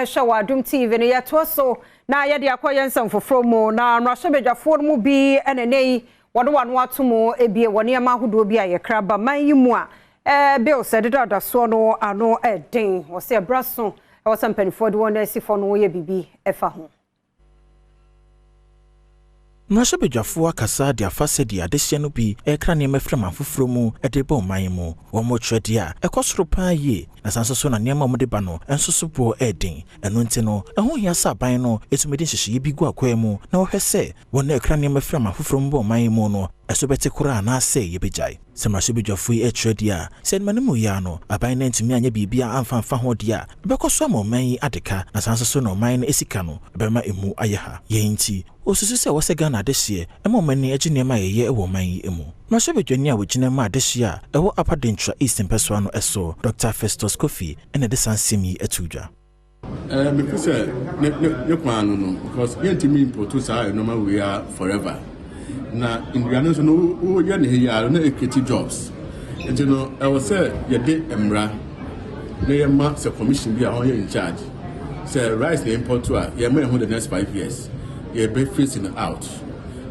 show Adom TV ne yeto so na ye de akoye nsem foforo mu na nrasebedwafo mu bi enenei wodo wano atomo ebie wone ma hodo bi ayekra ba man yi mu a bill said da so no ano eden wo se braso e wo sampanifo de won asifo no ye bibi efa ho Premtobre Kasee de afase de adehye no bi ekra ne maframa foforo mu ede ba oman mu wo mo twede a ekosoro pa ye na sanso na nema mo de ba no enso so bo eden eno nti no eho hia sa ban no etumedi hyehye bi gu akwa mu na wo hwese wo na ekra ne maframa foforo mu bo oman mu no eso bete kura na ase ye bejai Premtobre e twede a sed manimu ya no aban na ntimi anya bibia amfa ho de a bekoso ma oman yi adeka na sanso na oman na esika no bema emu ayaha ye nti osusu se wose Ghana adehye emomani aginema yeye ewo man yi emu Premtobre a woginema adehye a ewo apadentra eastern peswa no eso Dr. Festus Kofi ene de sansemi etudwa because ne kwanu no because yentimi import sa normal we are forever na indiano so no ye ne ya na eketi jobs enti no e wo say ye de emra na ye ma se commission bi a on ye in charge say rice the import to ye ma the next 5 years ye be facing out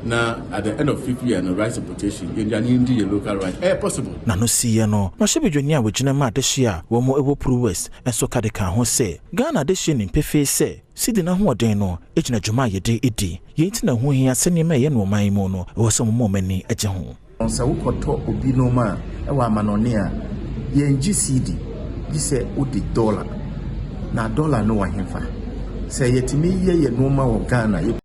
na at the end of 5th year no rice importation indian indi ye local rice possible na no siye no Premtobre a woginema adehye a wo mo ewo Pro West enso ka de kan ho say Ghana adehye ni mpefe say sidi na hoden no egina dwuma yede edi ye nti na ho hia sene ma ye no man mu no wo so mo mani agye ho onsa wokoto obi no ma e wa manone a ye ngi cd gi se odi dollar na dollar no wa hemfa say yetimi ye no ma wo Ghana